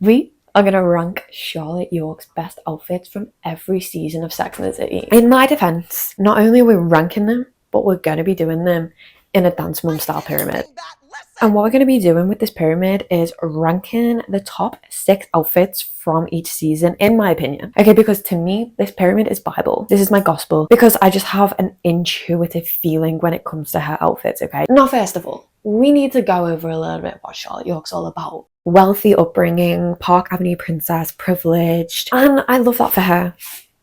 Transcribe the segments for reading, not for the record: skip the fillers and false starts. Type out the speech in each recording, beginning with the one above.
We are going to rank Charlotte York's best outfits from every season of Sex and the City. In my defense, not only are we ranking them, but we're going to be doing them in a Dance Mum style pyramid. And what we're going to be doing with this pyramid is ranking the top 6 outfits from each season, in my opinion. Okay, because to me, this pyramid is Bible. This is my gospel, because I just have an intuitive feeling when it comes to her outfits, okay? Now, first of all, we need to go over a little bit what Charlotte York's all about. Wealthy upbringing, Park Avenue princess, privileged, and I love that for her.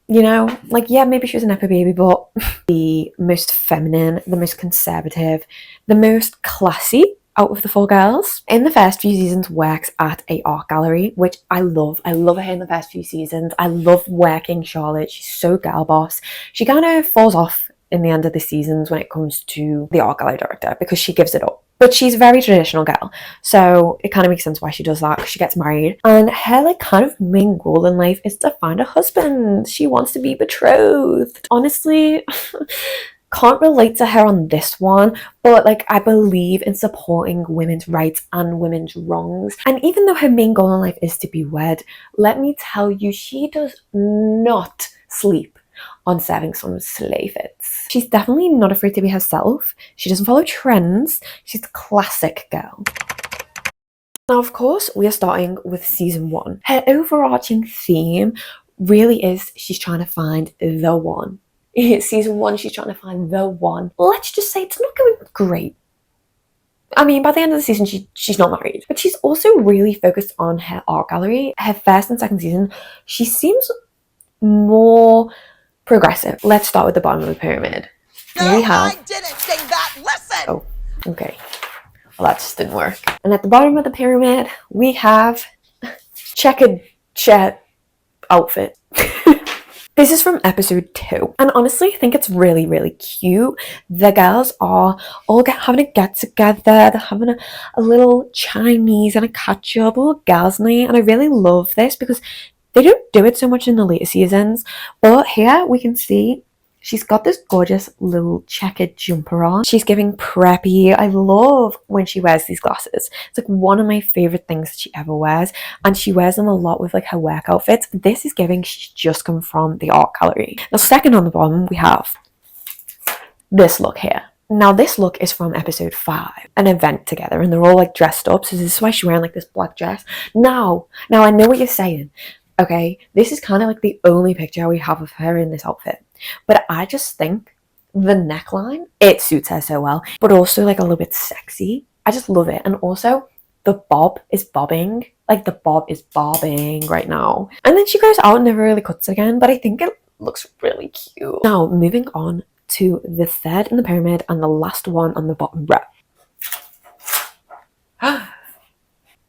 You know, like, yeah, maybe she was a nepo baby, but the most feminine, the most conservative, the most classy out of the 4 girls. In the first few seasons, works at a art gallery, which I love. I love her in the first few seasons. I love working Charlotte. She's so girl boss. She kind of falls off in the end of the seasons when it comes to the art gallery director, because she gives it up. But she's a very traditional girl, so it kind of makes sense why she does that, because she gets married. And her like kind of main goal in life is to find a husband. She wants to be betrothed. Honestly, can't relate to her on this one, but like I believe in supporting women's rights and women's wrongs. And even though her main goal in life is to be wed, let me tell you, she does not sleep on serving some slay fits. She's definitely not afraid to be herself. She doesn't follow trends. She's a classic girl. Now, of course, we are starting with season 1. Her overarching theme really is she's trying to find the one. Season 1, she's trying to find the one. Let's just say it's not going great. I mean, by the end of the season, she's not married. But she's also really focused on her art gallery. Her first and second season, she seems more progressive. Let's start with the bottom of the pyramid. Girl, we have... I didn't say that. Listen! Oh, okay. Well, that just didn't work. And at the bottom of the pyramid, we have checkered shirt outfit. This is from episode 2. And honestly, I think it's really, really cute. The girls are all having a get together. They're having a little Chinese and a catch up, a little girls' night. And I really love this because they don't do it so much in the later seasons, but here we can see she's got this gorgeous little checkered jumper on. She's giving preppy. I love when she wears these glasses. It's like one of my favorite things that she ever wears, and she wears them a lot with like her work outfits. This is giving she's just come from the art gallery. Now, second on the bottom, we have this look here. Now, this look is from episode 5, an event together, and they're all like dressed up. So this is why she's wearing like this black dress. Now I know what you're saying. Okay, this is kind of like the only picture we have of her in this outfit. But I just think the neckline, it suits her so well. But also like a little bit sexy. I just love it. And also the bob is bobbing. Like the bob is bobbing right now. And then she goes out and never really cuts again. But I think it looks really cute. Now, moving on to the third in the pyramid and the last one on the bottom row.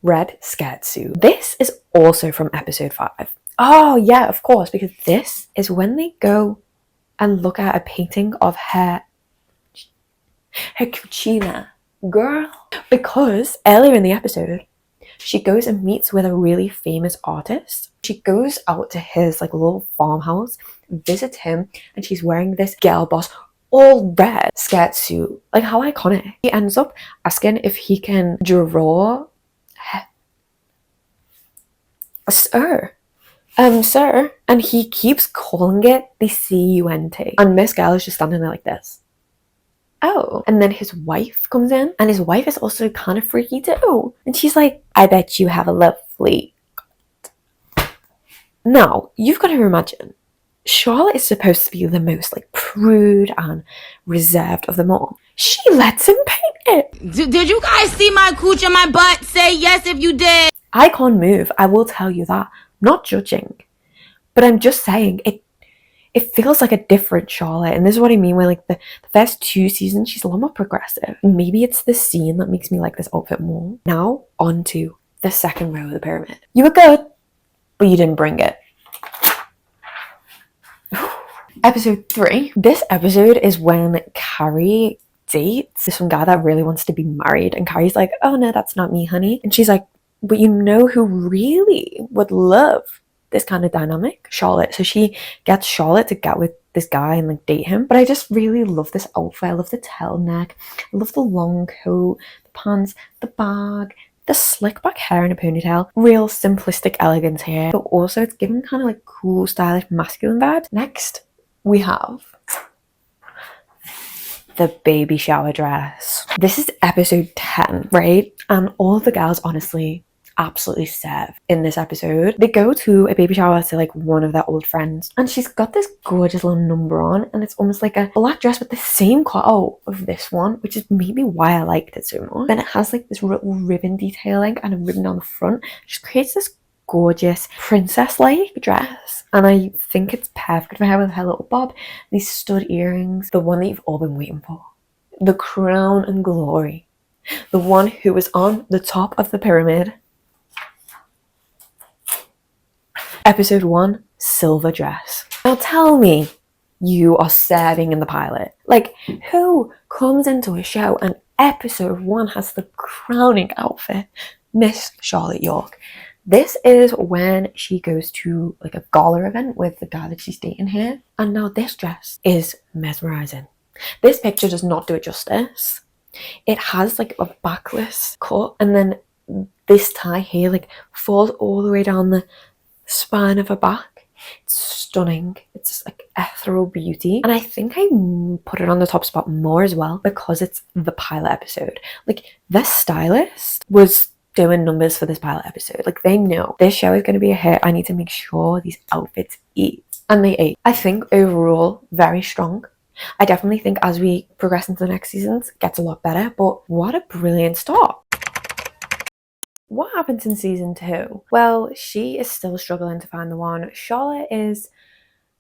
Red skirt suit. This is also from episode 5. Oh yeah, of course, because this is when they go and look at a painting of her cucina. Girl. Because earlier in the episode, she goes and meets with a really famous artist. She goes out to his like little farmhouse, visits him, and she's wearing this girl boss all red skirt suit. Like, how iconic. He ends up asking if he can draw sir, and he keeps calling it the C-U-N-T, and Miss Girl is just standing there like this. Oh, and then his wife comes in, and his wife is also kind of freaky too, and she's like, I bet you have a lovely... Now, you've got to imagine, Charlotte is supposed to be the most like prude and reserved of them all. She lets him paint it. Did you guys see my cooch and my butt? Say yes if you did. I can't move, I will tell you that. Not judging, but I'm just saying it feels like a different Charlotte. And this is what I mean when like the first 2 seasons, she's a lot more progressive. Maybe it's the scene that makes me like this outfit more. Now, on to the second row of the pyramid. You were good, but you didn't bring it. Episode 3. This episode is when Carrie dates this one guy that really wants to be married. And Carrie's like, oh no, that's not me, honey. And she's like, but you know who really would love this kind of dynamic? Charlotte. So she gets Charlotte to get with this guy and like date him. But I just really love this outfit. I love the turtleneck. I love the long coat, the pants, the bag, The slick back hair in a ponytail, real simplistic elegance here, but also it's giving kind of like cool, stylish, masculine vibes. Next, we have the baby shower dress. This is episode 10, right? And all of the girls honestly absolutely serve in this episode. They go to a baby shower to like one of their old friends, and she's got this gorgeous little number on, and it's almost like a black dress with the same cutout of this one, which is maybe why I liked it so much. Then it has like this little ribbon detailing and a ribbon on the front. It just creates this gorgeous princess-like dress, and I think it's perfect for her with her little bob, these stud earrings, the one that you've all been waiting for, the crown and glory, the one who was on the top of the pyramid. Episode 1, silver dress. Now tell me you are serving in the pilot. Like, who comes into a show and episode 1 has the crowning outfit? Miss Charlotte York. This is when she goes to like a gala event with the guy that she's dating here. And now this dress is mesmerizing. This picture does not do it justice. It has like a backless cut, and then this tie here like falls all the way down the spine of her back. It's stunning. It's just like ethereal beauty, and I think I put it on the top spot more as well because it's the pilot episode. Like, this stylist was doing numbers for this pilot episode. Like, they know this show is going to be a hit. I need to make sure these outfits eat, and they ate. I think overall very strong. I definitely think as we progress into the next seasons it gets a lot better, but what a brilliant start. What happens in season 2? Well, she is still struggling to find the one. Charlotte is,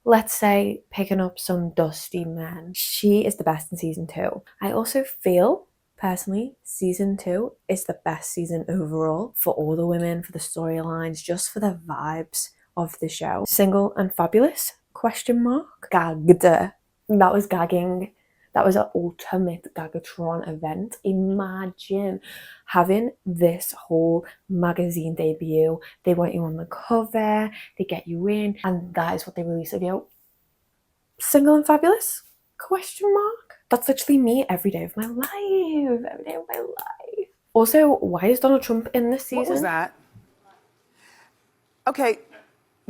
let's say, picking up some dusty men. She is the best in season 2. I also feel, personally, season 2 is the best season overall for all the women, for the storylines, just for the vibes of the show. Single and fabulous? Question mark. Gagged. That was gagging. That was an ultimate Gagatron event. Imagine having this whole magazine debut. They want you on the cover, they get you in, and that is what they release of you. Single and fabulous? Question mark. That's literally me every day of my life. Every day of my life. Also, why is Donald Trump in this season? What was that? Okay,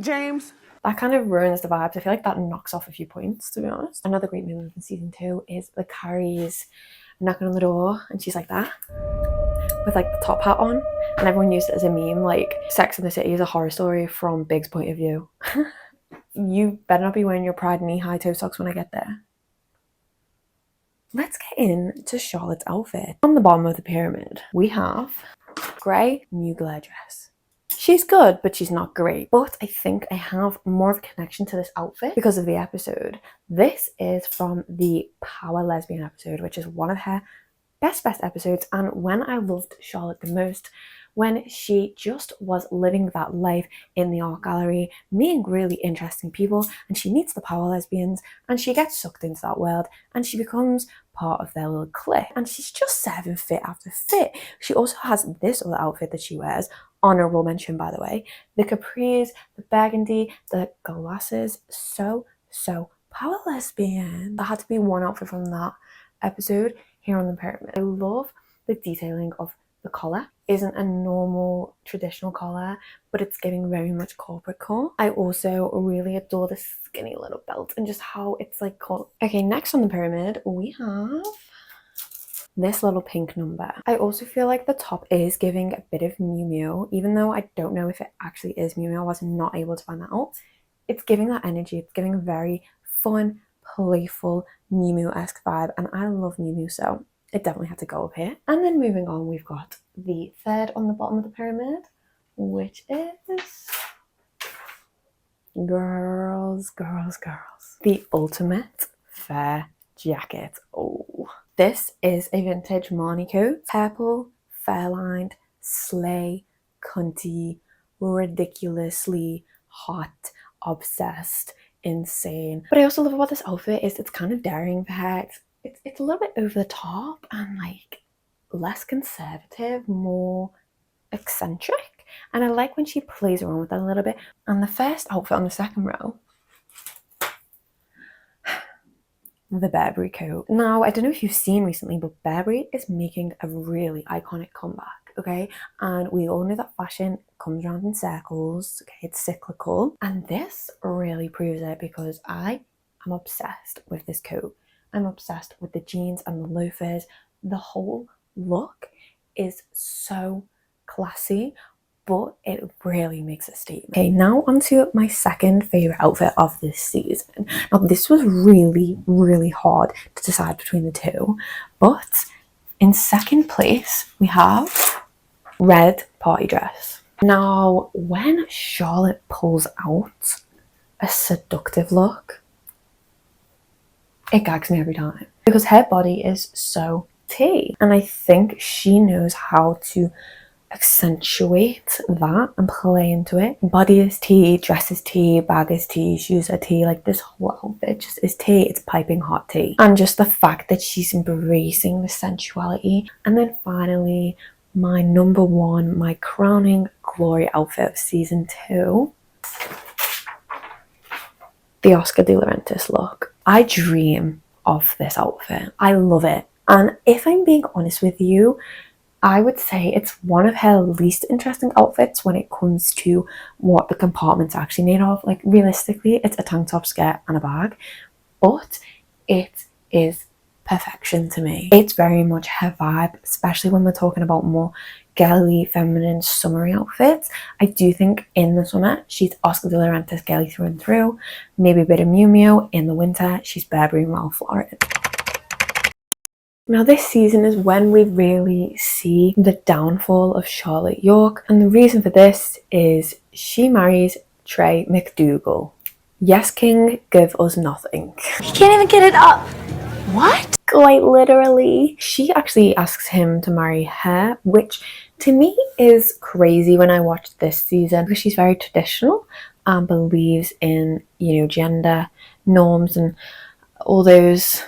James. That kind of ruins the vibes. I feel like that knocks off a few points, to be honest. Another great moment in season 2 is the Carrie's knocking on the door, and she's like that, with like the top hat on, and everyone used it as a meme, like Sex and the City is a horror story from Big's point of view. You better not be wearing your Prada knee-high toe socks when I get there. Let's get into Charlotte's outfit. On the bottom of the pyramid, we have grey mugler dress. She's good, but she's not great. But I think I have more of a connection to this outfit because of the episode. This is from the Power Lesbian episode, which is one of her best episodes, and when I loved Charlotte the most, when she just was living that life in the art gallery, meeting really interesting people, and she meets the Power Lesbians, and she gets sucked into that world, and she becomes part of their little clique, and she's just serving fit after fit. She also has this other outfit that she wears, honorable mention by the way, the capris, the burgundy, the glasses, so Power Lesbian. There had to be one outfit from that episode here on the pyramid. I love the detailing of the collar. Isn't a normal traditional collar, but it's giving very much corporate core. I also really adore the skinny little belt and just how it's like called. Okay, next on the pyramid we have this little pink number. I also feel like the top is giving a bit of Miu Miu, even though I don't know if it actually is Miu Miu. I was not able to find that out. It's giving that energy. It's giving a very fun, playful Miu Miu-esque vibe, and I love Miu Miu, so it definitely had to go up here. And then moving on, we've got the third on the bottom of the pyramid, which is girls. The ultimate fair jacket. Oh, this is a vintage Marni coat. Purple, fair-lined, slay, cunty, ridiculously hot, obsessed, insane. But I also love about this outfit is it's kind of daring for her. It's a little bit over the top and like less conservative, more eccentric, and I like when she plays around with that a little bit. And the first outfit on the second row, the Burberry coat. Now, I don't know if you've seen recently, but Burberry is making a really iconic comeback. okay? And we all know that fashion comes around in circles, okay? It's cyclical. And this really proves it because I am obsessed with this coat. I'm obsessed with the jeans and the loafers. The whole look is so classy, but it really makes a statement. Okay, now onto my second favorite outfit of this season. Now this was really hard to decide between the two, but in second place we have red party dress. Now when Charlotte pulls out a seductive look, it gags me every time because her body is so tea, and I think she knows how to accentuate that and play into it. Body is tea, dress is tea, bag is tea, shoes are tea. Like this whole outfit just is tea. It's piping hot tea. And just the fact that she's embracing the sensuality. And then finally, my number one, my crowning glory outfit of season 2, the Oscar de la Renta look. I dream of this outfit. I love it. And if I'm being honest with you, I would say it's one of her least interesting outfits when it comes to what the compartment's actually made of. Like realistically, it's a tank top, skirt and a bag, but it is perfection to me. It's very much her vibe, especially when we're talking about more girly, feminine, summery outfits. I do think in the summer, she's Oscar de la Renta's girly through and through. Maybe a bit of Miu Miu. In the winter, she's Burberry and Ralph Lauren. Now this season is when we really see the downfall of Charlotte York, and the reason for this is she marries Trey McDougal. Yes, King, give us nothing. You can't even get it up. What? Quite literally. She actually asks him to marry her, which to me is crazy when I watched this season because she's very traditional and believes in, gender norms and all those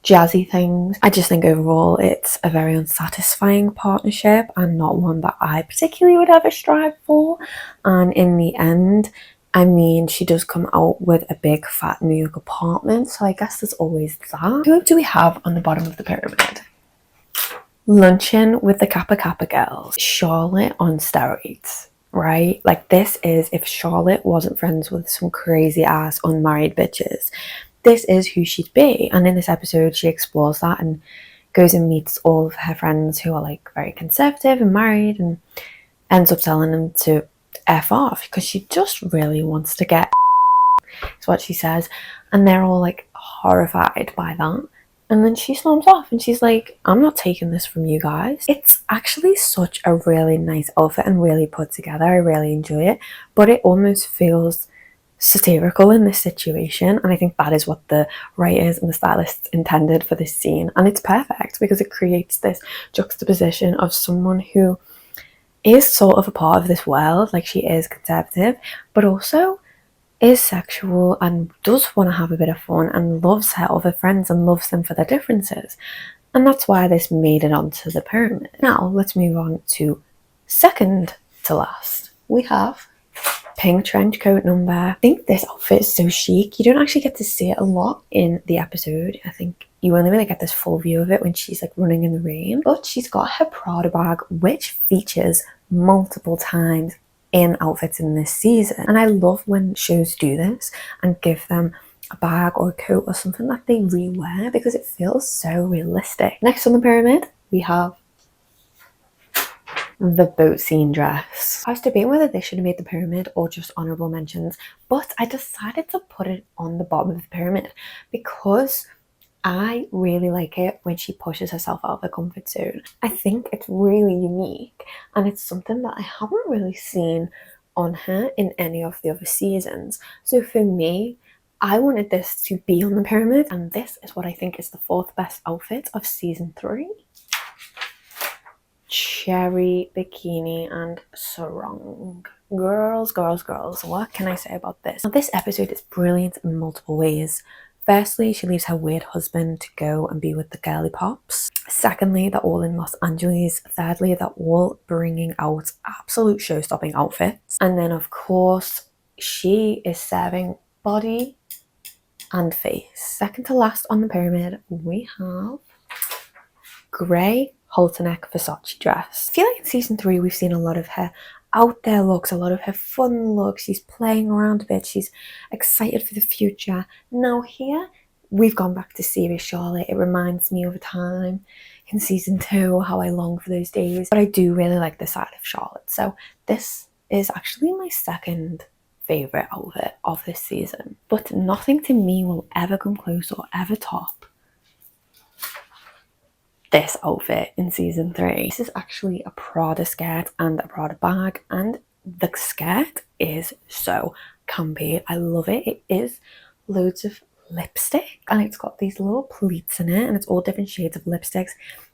jazzy things. I just think overall it's a very unsatisfying partnership and not one that I particularly would ever strive for. And in the end, I mean, she does come out with a big fat New York apartment, so I guess there's always that. Who do we have on the bottom of the pyramid? Luncheon with the Kappa Kappa girls. Charlotte on steroids, right? Like this is if Charlotte wasn't friends with some crazy ass unmarried bitches. This is who she'd be. And in this episode, she explores that and goes and meets all of her friends who are like very conservative and married and ends up telling them to F off because she just really wants to get is what she says. And they're all like horrified by that. And then she storms off and she's like, I'm not taking this from you guys. It's actually such a really nice outfit and really put together. I really enjoy it. But it almost feels satirical in this situation, and I think that is what the writers and the stylists intended for this scene, and it's perfect because it creates this juxtaposition of someone who is sort of a part of this world, like she is conservative, but also is sexual and does want to have a bit of fun and loves her other friends and loves them for their differences, and that's why this made it onto the pyramid. Now let's move on to second to last. We have pink trench coat number. I think this outfit is so chic. You don't actually get to see it a lot in the episode. I think you only really get this full view of it when she's like running in the rain. But she's got her Prada bag, which features multiple times in outfits in this season. And I love when shows do this and give them a bag or a coat or something that they rewear because it feels so realistic. Next on the pyramid, we have the boat scene dress. I was debating whether this should have made the pyramid or just honorable mentions, but I decided to put it on the bottom of the pyramid because I really like it when she pushes herself out of her comfort zone. I think it's really unique and it's something that I haven't really seen on her in any of the other seasons. So for me, I wanted this to be on the pyramid, and this is what I think is the 4th best outfit of season 3. Cherry bikini and sarong. Girls, what can I say about this? Now, this episode is brilliant in multiple ways. Firstly, she leaves her weird husband to go and be with the girly pops. Secondly, they're all in Los Angeles. Thirdly, they're all bringing out absolute show-stopping outfits. And then, of course, she is serving body and face. Second to last on the pyramid, we have grey halter neck Versace dress. I feel like in season 3 we've seen a lot of her out there looks, a lot of her fun looks. She's playing around a bit, she's excited for the future. Now here we've gone back to serious Charlotte. It reminds me of a time in season 2 how I long for those days, but I do really like this side of Charlotte. So this is actually my second favourite outfit of this season, but nothing to me will ever come close or ever top this outfit in season 3. This is actually a Prada skirt and a Prada bag, and the skirt is so campy. I love it. It is loads of lipstick and it's got these little pleats in it and it's all different shades of lipsticks.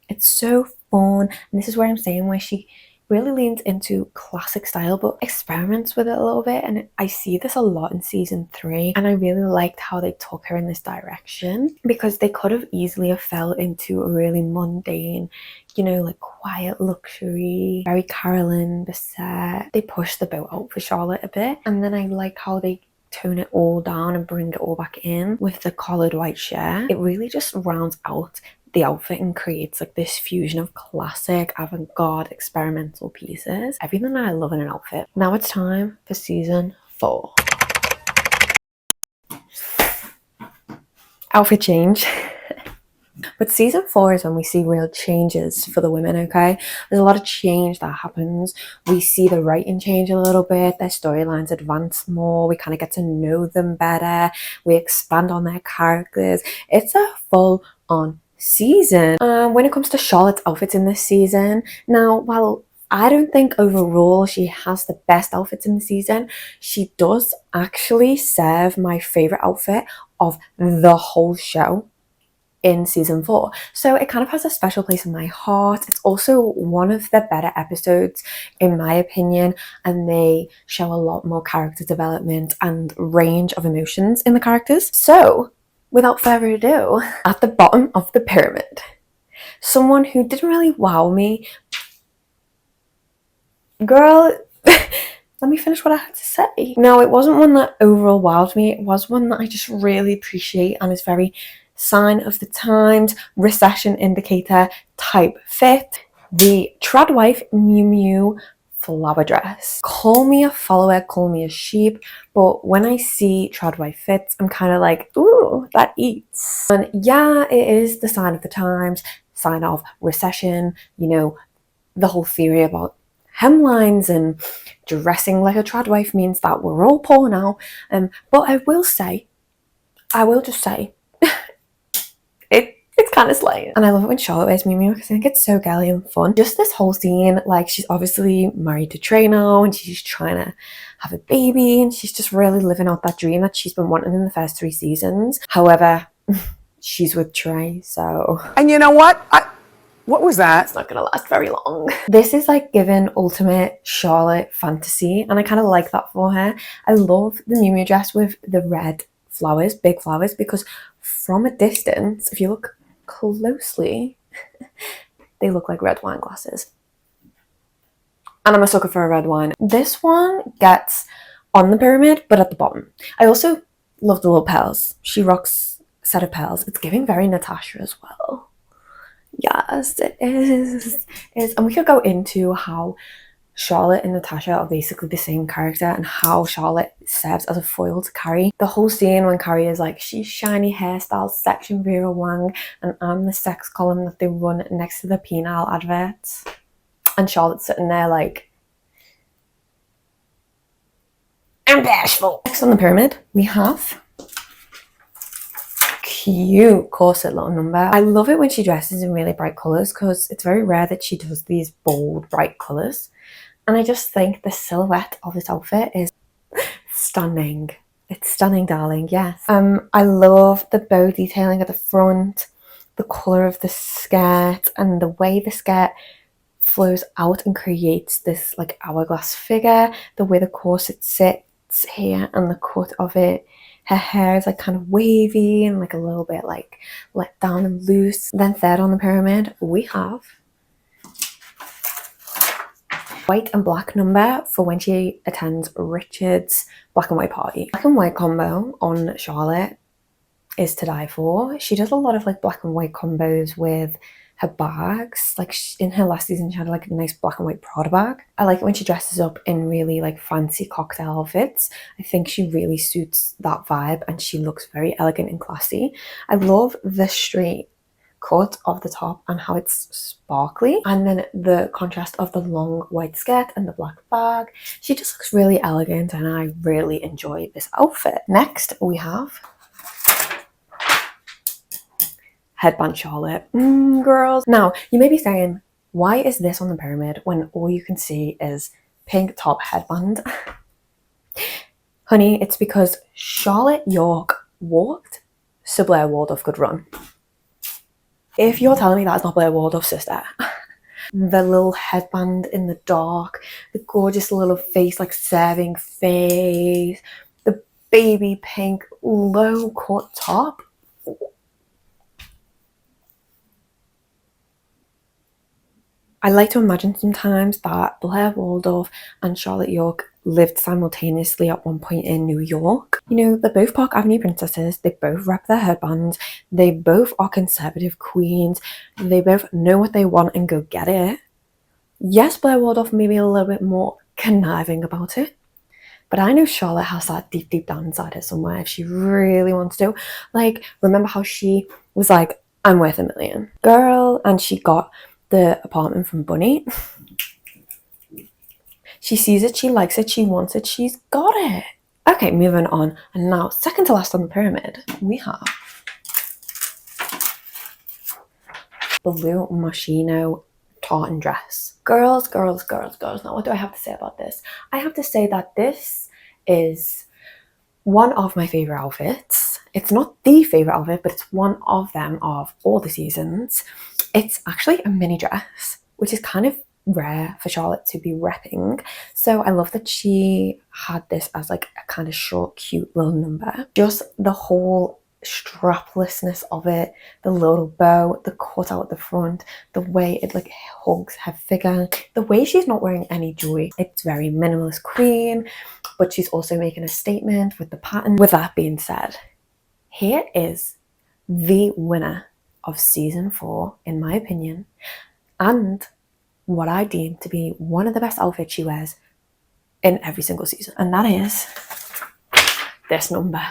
It's so fun, and this is where I'm saying where she really leans into classic style but experiments with it a little bit, and I see this a lot in season 3, and I really liked how they took her in this direction, because they could have easily have fell into a really mundane, you know, like quiet luxury, very Carolyn Bessette. They pushed the boat out for Charlotte a bit, and then I like how they tone it all down and bring it all back in with the collared white shirt. It really just rounds out the outfit and creates like this fusion of classic, avant-garde, experimental pieces. Everything that I love in an outfit. Now it's time for season 4. Outfit change. But season 4 is when we see real changes for the women, okay? There's a lot of change that happens. We see the writing change a little bit, their storylines advance more, we kind of get to know them better, we expand on their characters. It's a full-on season. When it comes to Charlotte's outfits in this season, now, while I don't think overall she has the best outfits in the season, she does actually serve my favourite outfit of the whole show in season 4. So it kind of has a special place in my heart. It's also one of the better episodes in my opinion, and they show a lot more character development and range of emotions in the characters. So without further ado, at the bottom of the pyramid, someone who didn't really wow me. Girl, let me finish what I had to say. No, it wasn't one that overall wowed me. It was one that I just really appreciate and is very sign of the times, recession indicator type fit. The trad wife Miu Miu flower dress. Call me a follower, call me a sheep, but when I see trad wife fits, I'm kind of like, ooh, that eats. And yeah, it is the sign of the times, sign of recession, you know, the whole theory about hemlines and dressing like a trad wife means that we're all poor now. But I will just say, it's kind of slaying. And I love it when Charlotte wears Miu Miu because I think it's so girly and fun. Just this whole scene, like she's obviously married to Trey now and she's trying to have a baby and she's just really living out that dream that she's been wanting in the first 3 seasons. However, she's with Trey, so... And you know what? What was that? It's not gonna last very long. This is like given ultimate Charlotte fantasy, and I kind of like that for her. I love the Miu Miu dress with the red flowers, big flowers, because from a distance, if you look closely, they look like red wine glasses. And I'm a sucker for a red wine. This one gets on the pyramid, but at the bottom. I also love the little pearls. She rocks a set of pearls. It's giving very Natasha as well. Yes, it is. And we could go into how Charlotte and Natasha are basically the same character and how Charlotte serves as a foil to Carrie. The whole scene when Carrie is like, she's shiny hairstyle, section Vera Wang, and I'm the sex column that they run next to the penile adverts. And Charlotte's sitting there like, I'm bashful. Next on the pyramid, we have cute corset little number. I love it when she dresses in really bright colours because it's very rare that she does these bold, bright colours. And I just think the silhouette of this outfit is stunning. It's stunning, darling, yes. I love the bow detailing at the front, the colour of the skirt, and the way the skirt flows out and creates this like hourglass figure, the way the corset sits here and the cut of it. Her hair is like kind of wavy and like a little bit like let down and loose. Then third on the pyramid, we have white and black number for when she attends Richard's black and white party. Black and white combo on Charlotte is to die for. She does a lot of like black and white combos with her bags. Like in her last season, she had like a nice black and white Prada bag. I like it when she dresses up in really like fancy cocktail outfits. I think she really suits that vibe and she looks very elegant and classy. I love the straight cut of the top and how it's sparkly, and then the contrast of the long white skirt and the black bag. She just looks really elegant and I really enjoy this outfit. Next we have headband Charlotte. Girls, now you may be saying, why is this on the pyramid when all you can see is pink top headband? Honey, it's because Charlotte York walked so Blair Waldorf could run. If you're telling me that's not Blair Waldorf's sister, the little headband in the dark, the gorgeous little face, like serving face, the baby pink low cut top. I like to imagine sometimes that Blair Waldorf and Charlotte York lived simultaneously at one point in New York. You know, they're both Park Avenue princesses, they both rep their headbands, they both are conservative queens, they both know what they want and go get it. Yes, Blair Waldorf may be a little bit more conniving about it, but I know Charlotte has that deep down inside her somewhere if she really wants to. Like, remember how she was like, I'm worth $1 million. Girl, and she got the apartment from Bunny. She sees it, she likes it, she wants it, she's got it. Okay, moving on. And now, second to last on the pyramid, we have blue Moschino tartan dress. Girls. Now, what do I have to say about this? I have to say that this is one of my favorite outfits. It's not the favorite outfit, but it's one of them of all the seasons. It's actually a mini dress, which is kind of rare for Charlotte to be repping. So I love that she had this as like a kind of short, cute little number. Just the whole straplessness of it, the little bow, the cut out at the front, the way it like hugs her figure, the way she's not wearing any jewelry. It's very minimalist queen, but she's also making a statement with the pattern. With that being said, here is the winner of season 4, in my opinion, and what I deem to be one of the best outfits she wears in every single season, and that is this number.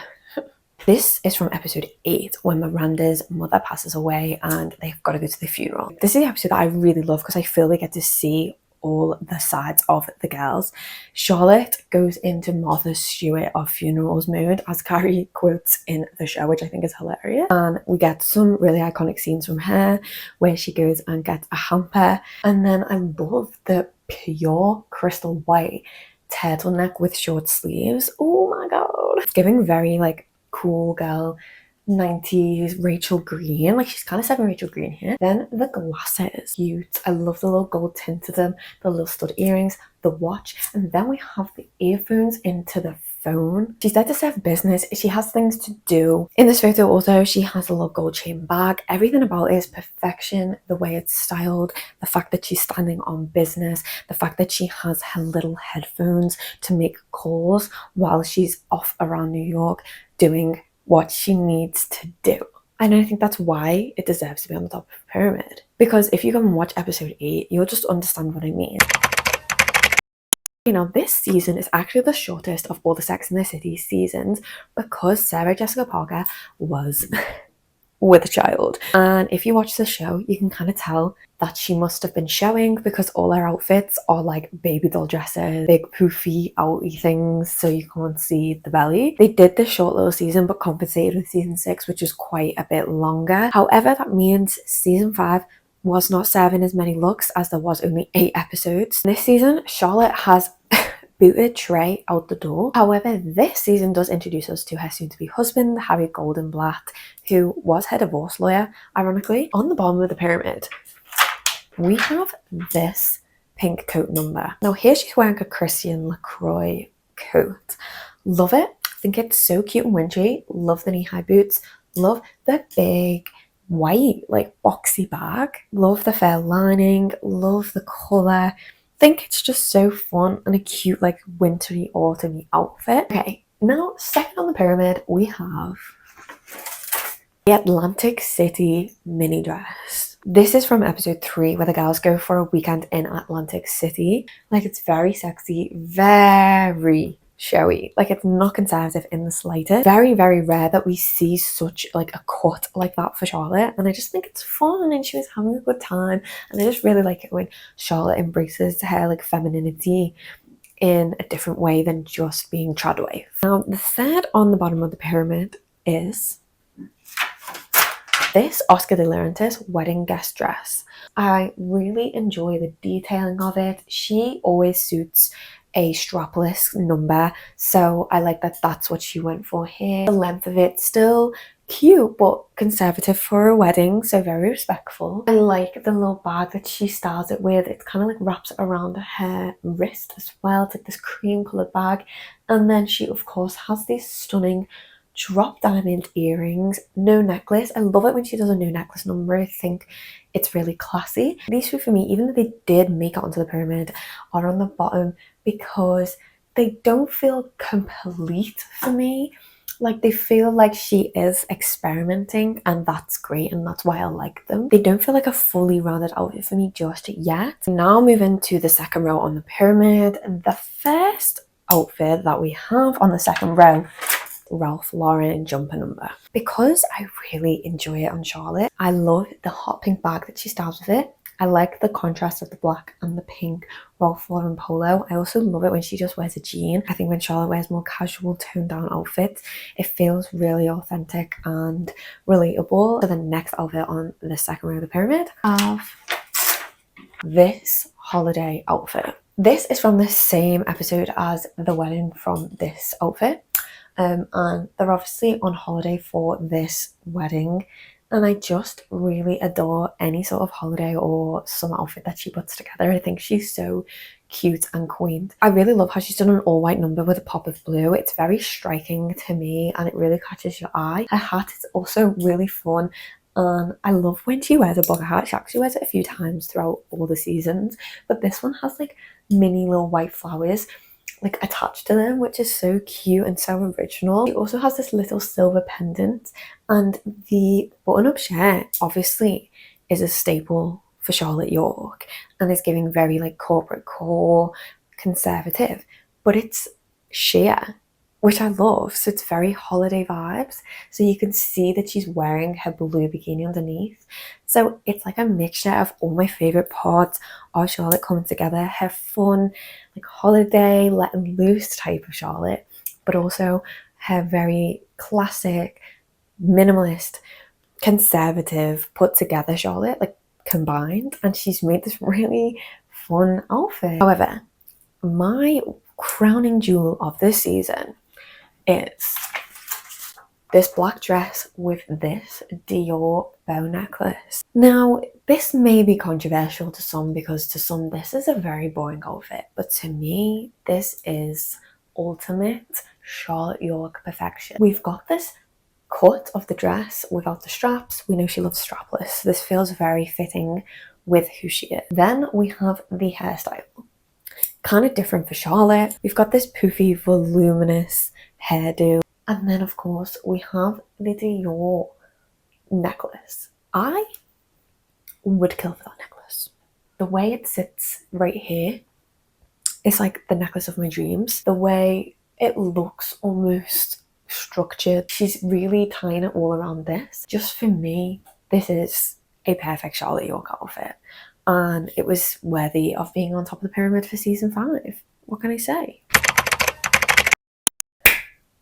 This is from episode 8, when Miranda's mother passes away and they've got to go to the funeral. This is the episode that I really love because I feel they get to see all the sides of the girls. Charlotte goes into Martha Stewart of funerals mode, as Carrie quotes in the show, which I think is hilarious. And we get some really iconic scenes from her where she goes and gets a hamper. And then I love the pure crystal white turtleneck with short sleeves. Oh my god. It's giving very like cool girl 90s Rachel Green. Like, she's kind of 7 Rachel Green here. Then the glasses, cute. I love the little gold tint to them, the little stud earrings, the watch, and then we have the earphones into the phone. She's there to serve business. She has things to do. In this photo also, she has a little gold chain bag. Everything about it is perfection. The way it's styled, the fact that she's standing on business, the fact that she has her little headphones to make calls while she's off around New York doing what she needs to do. And I think that's why it deserves to be on the top of the pyramid. Because if you go and watch episode 8, you'll just understand what I mean. You know, this season is actually the shortest of all the Sex and the City seasons because Sarah Jessica Parker was with a child. And if you watch the show, you can kind of tell that she must have been showing because all her outfits are like baby doll dresses, big poofy outy things so you can't see the belly. They did this short little season but compensated with season 6, which is quite a bit longer. However, that means season 5 was not serving as many looks as there was only 8 episodes. This season, Charlotte has booted Trey out the door. However, this season does introduce us to her soon-to-be husband, Harry Goldenblatt, who was her divorce lawyer, ironically. On the bottom of the pyramid, we have this pink coat number. Now here she's wearing a Christian LaCroix coat. Love it. I think it's so cute and wintry. Love the knee-high boots. Love the big white, like boxy bag. Love the fair lining. Love the colour. Think it's just so fun and a cute like wintry autumny outfit. Okay, now second on the pyramid we have the Atlantic City mini dress. This is from episode 3 where the girls go for a weekend in Atlantic City. Like, it's very sexy, very showy. Like, it's not conservative in the slightest. Very, very rare that we see such like a cut like that for Charlotte, and I just think it's fun, and she was having a good time, and I just really like it when Charlotte embraces her like femininity in a different way than just being trad wife. Now, the third on the bottom of the pyramid is this Oscar de Laurentiis wedding guest dress. I really enjoy the detailing of it. She always suits a strapless number, so I like that that's what she went for here. The length of it still cute but conservative for a wedding, so very respectful. I like the little bag that she styles it with. It kind of like wraps around her wrist as well. It's like this cream colored bag, and then she of course has these stunning drop diamond earrings, no necklace. I love it when she does a no necklace number. I think it's really classy. These two for me, even though they did make it onto the pyramid, are on the bottom because they don't feel complete for me. Like, they feel like she is experimenting, and that's great, and that's why I like them. They don't feel like a fully rounded outfit for me just yet. Now moving to the second row on the pyramid. The first outfit that we have on the second row, Ralph Lauren jumper number. Because I really enjoy it on Charlotte, I love the hot pink bag that she styles with it. I like the contrast of the black and the pink Ralph Lauren polo. I also love it when she just wears a jean. I think when Charlotte wears more casual toned down outfits, it feels really authentic and relatable. So the next outfit on the second row of the pyramid, I have this holiday outfit. This is from the same episode as the wedding from this outfit. And they're obviously on holiday for this wedding, and I just really adore any sort of holiday or summer outfit that she puts together. I think she's so cute and quaint. I really love how she's done an all white number with a pop of blue. It's very striking to me, and it really catches your eye. Her hat is also really fun, and I love when she wears a bucket hat. She actually wears it a few times throughout all the seasons, but this one has like mini little white flowers like attached to them, which is so cute and so original. She also has this little silver pendant, and the button-up shirt obviously is a staple for Charlotte York and is giving very like corporate core, conservative, but it's sheer, which I love. So it's very holiday vibes. So you can see that she's wearing her blue bikini underneath. So it's like a mixture of all my favorite parts of Charlotte coming together. Her fun, like holiday, letting loose type of Charlotte, but also her very classic, minimalist, conservative, put together Charlotte, like combined. And she's made this really fun outfit. However, my crowning jewel of this season is this black dress with this Dior bow necklace. Now, this may be controversial to some because to some this is a very boring outfit, but to me, this is ultimate Charlotte York perfection. We've got this cut of the dress without the straps. We know she loves strapless. This feels very fitting with who she is. Then we have the hairstyle. Kind of different for Charlotte. We've got this poofy, voluminous hairdo. And then, of course, we have the Dior necklace. I would kill for that necklace. The way it sits right here is like the necklace of my dreams. The way it looks almost structured. She's really tying it all around this. Just for me, this is a perfect Charlotte York outfit. And it was worthy of being on top of the pyramid for season 5. What can I say?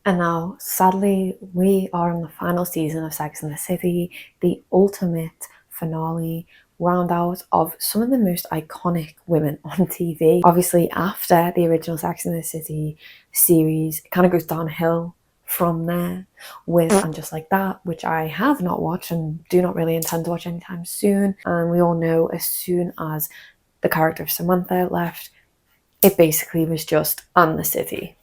And now, sadly, we are on the final season of Sex and the City, the ultimate finale, round out of some of the most iconic women on TV. Obviously, after the original Sex and the City series, it kind of goes downhill from there with And Just Like That, which I have not watched and do not really intend to watch anytime soon. And we all know as soon as the character of Samantha left, it basically was just And the City.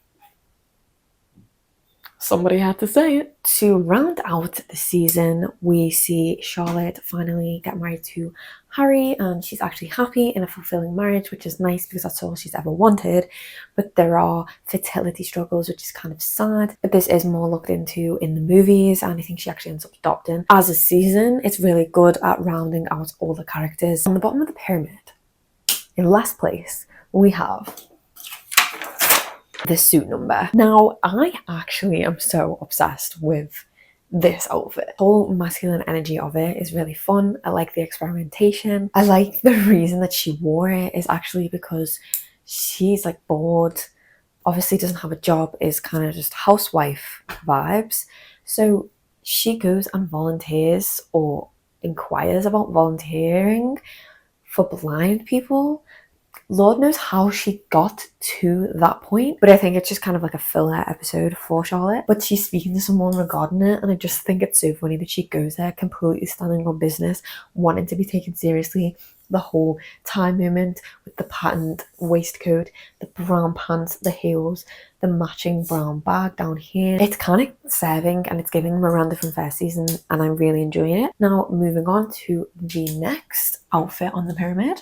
Somebody had to say it. To round out the season, we see Charlotte finally get married to Harry, and she's actually happy in a fulfilling marriage, which is nice because that's all she's ever wanted. But there are fertility struggles, which is kind of sad. But this is more looked into in the movies, and I think she actually ends up adopting. As a season, it's really good at rounding out all the characters. On the bottom of the pyramid, in last place, we have the suit number. Now, I actually am so obsessed with this outfit. The whole masculine energy of it is really fun. I like the experimentation. I like the reason that she wore it is actually because she's like bored, obviously doesn't have a job, is kind of just housewife vibes. So she goes and volunteers or inquires about volunteering for blind people. Lord knows how she got to that point, but I think it's just kind of like a filler episode for Charlotte. But she's speaking to someone regarding it, and I just think it's so funny that she goes there completely standing on business, wanting to be taken seriously. The whole time moment with the patterned waistcoat, the brown pants, the heels, the matching brown bag down here. It's kind of serving and it's giving Miranda from first season, and I'm really enjoying it. Now, moving on to the next outfit on the pyramid.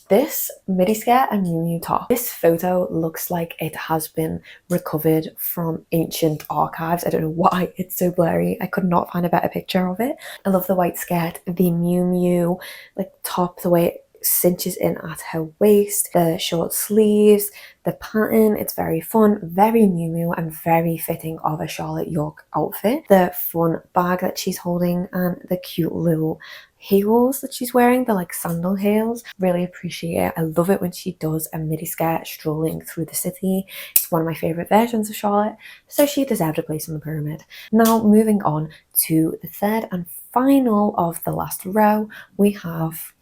This midi skirt and Miu Miu top. This photo looks like it has been recovered from ancient archives. I don't know why it's so blurry. I could not find a better picture of it. I love the white skirt, the Miu Miu like top, the way it cinches in at her waist, the short sleeves, the pattern. It's very fun, very Miu Miu, and very fitting of a Charlotte York outfit. The fun bag that she's holding and the cute little heels that she's wearing, the like sandal heels, really appreciate it. I love it when she does a midi skirt strolling through the city. It's one of my favorite versions of Charlotte, so she deserved a place on the pyramid. Now, moving on to the third and final of the last row, we have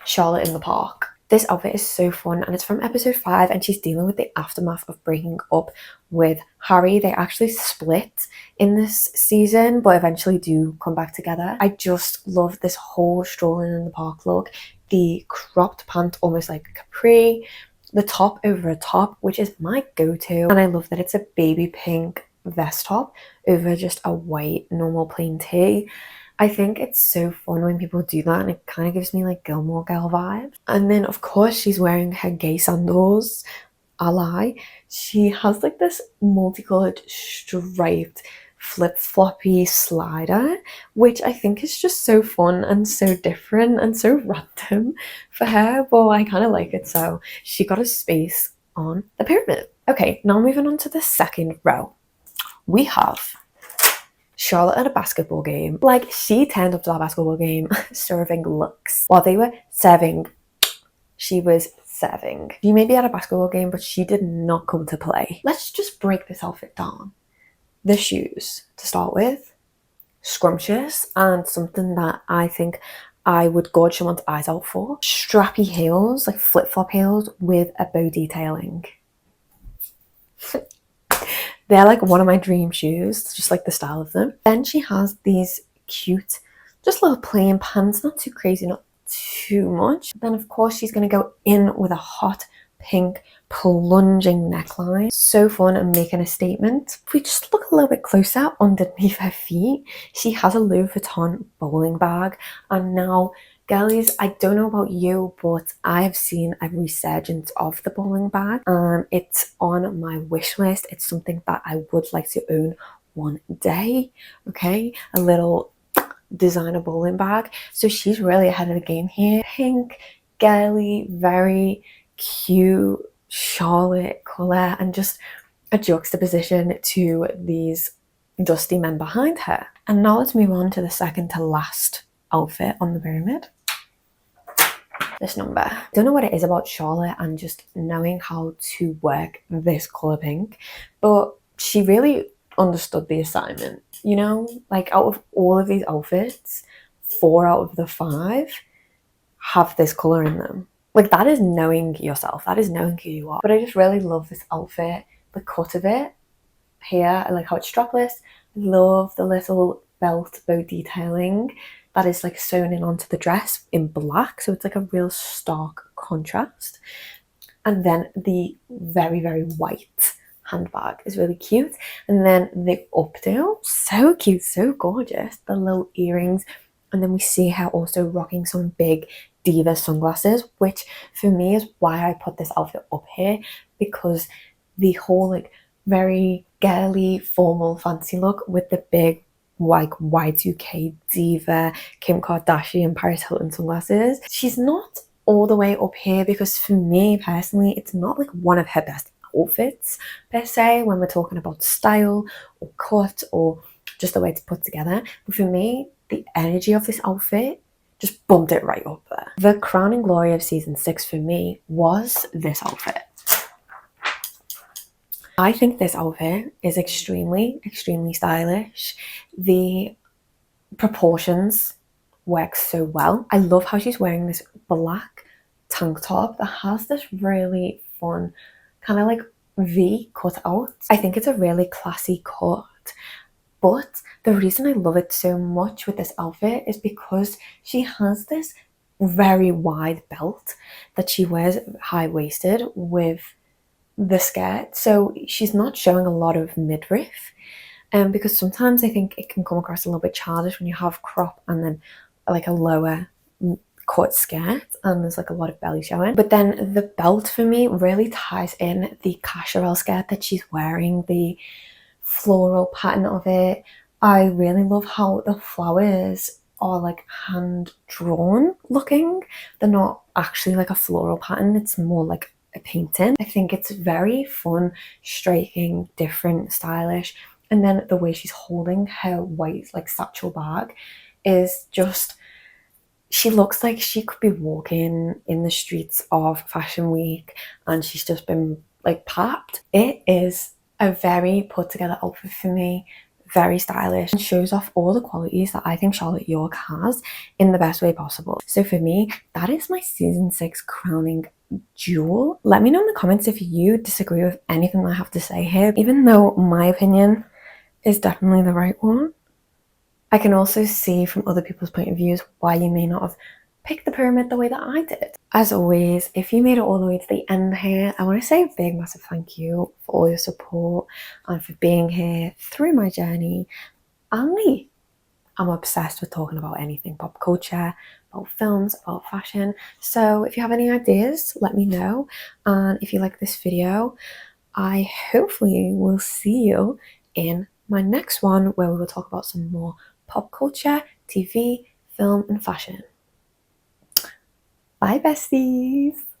Charlotte in the Park. This outfit is so fun, and it's from episode 5, and she's dealing with the aftermath of breaking up with Harry. They actually split in this season, but eventually do come back together. I just love this whole strolling in the park look. The cropped pant, almost like capri, the top over a top, which is my go-to, and I love that it's a baby pink vest top over just a white normal plain tee. I think it's so fun when people do that, and it kind of gives me like Gilmore Girl vibes. And then of course she's wearing her gay sandals. I lie. She has like this multicolored striped flip-floppy slider, which I think is just so fun and so different and so random for her, but I kind of like it, so she got a space on the pyramid. Okay, now moving on to the second row. We have Charlotte at a basketball game. Like, she turned up to that basketball game serving looks. While they were serving, she was serving. She may be at a basketball game, but she did not come to play. Let's just break this outfit down. The shoes, to start with, scrumptious, and something that I think I would gorge someone's eyes out for. Strappy heels, like flip-flop heels with a bow detailing. They're like one of my dream shoes, just like the style of them. Then she has these cute, just little plain pants, not too crazy, not too much. Then of course she's going to go in with a hot pink plunging neckline. So fun and making a statement. If we just look a little bit closer underneath her feet, she has a Louis Vuitton bowling bag. And now, girlies, I don't know about you, but I have seen a resurgence of the bowling bag, and it's on my wish list. It's something that I would like to own one day. Okay, a little designer bowling bag. So she's really ahead of the game here. Pink, girly, very cute Charlotte colour, and just a juxtaposition to these dusty men behind her. And now let's move on to the second to last outfit on the pyramid. This number. I don't know what it is about Charlotte and just knowing how to work this colour pink, but she really understood the assignment, you know? Like, out of all of these outfits, 4 out of the 5 have this colour in them. Like, that is knowing yourself, that is knowing who you are. But I just really love this outfit, the cut of it here. I like how it's strapless. I love the little belt bow detailing that is like sewn in onto the dress in black, so it's like a real stark contrast. And then the very, very white handbag is really cute. And then the updo, so cute, so gorgeous. The little earrings. And then we see her also rocking some big diva sunglasses, which for me is why I put this outfit up here, because the whole like very girly formal fancy look with the big like Y2K diva Kim Kardashian Paris Hilton sunglasses. She's not all the way up here because for me personally it's not like one of her best outfits per se when we're talking about style or cut or just the way it's put together. But for me, the energy of this outfit just bumped it right up there. The crowning glory of season 6 for me was this outfit. I think this outfit is extremely, extremely stylish. The proportions work so well. I love how she's wearing this black tank top that has this really fun kind of like V cut out. I think it's a really classy cut. But the reason I love it so much with this outfit is because she has this very wide belt that she wears high-waisted with the skirt, so she's not showing a lot of midriff, because sometimes I think it can come across a little bit childish when you have crop and then like a lower cut skirt and there's like a lot of belly showing. But then the belt for me really ties in the casual skirt that she's wearing, the floral pattern of it. I really love how the flowers are like hand drawn looking. They're not actually like a floral pattern, it's more like a painting. I think it's very fun, striking, different, stylish. And then the way she's holding her white like satchel bag is just, she looks like she could be walking in the streets of Fashion Week and she's just been like packed. It is a very put together outfit for me, very stylish, and shows off all the qualities that I think Charlotte York has in the best way possible. So for me, that is my season 6 crowning jewel. Let me know in the comments if you disagree with anything I have to say here, even though my opinion is definitely the right one. I can also see from other people's point of views why you may not have picked the pyramid the way that I did. As always, if you made it all the way to the end here, I want to say a big massive thank you for all your support and for being here through my journey and me. I'm obsessed with talking about anything pop culture, about films, about fashion. So if you have any ideas, let me know. And if you like this video, I hopefully will see you in my next one where we will talk about some more pop culture, TV, film, and fashion. Bye, besties!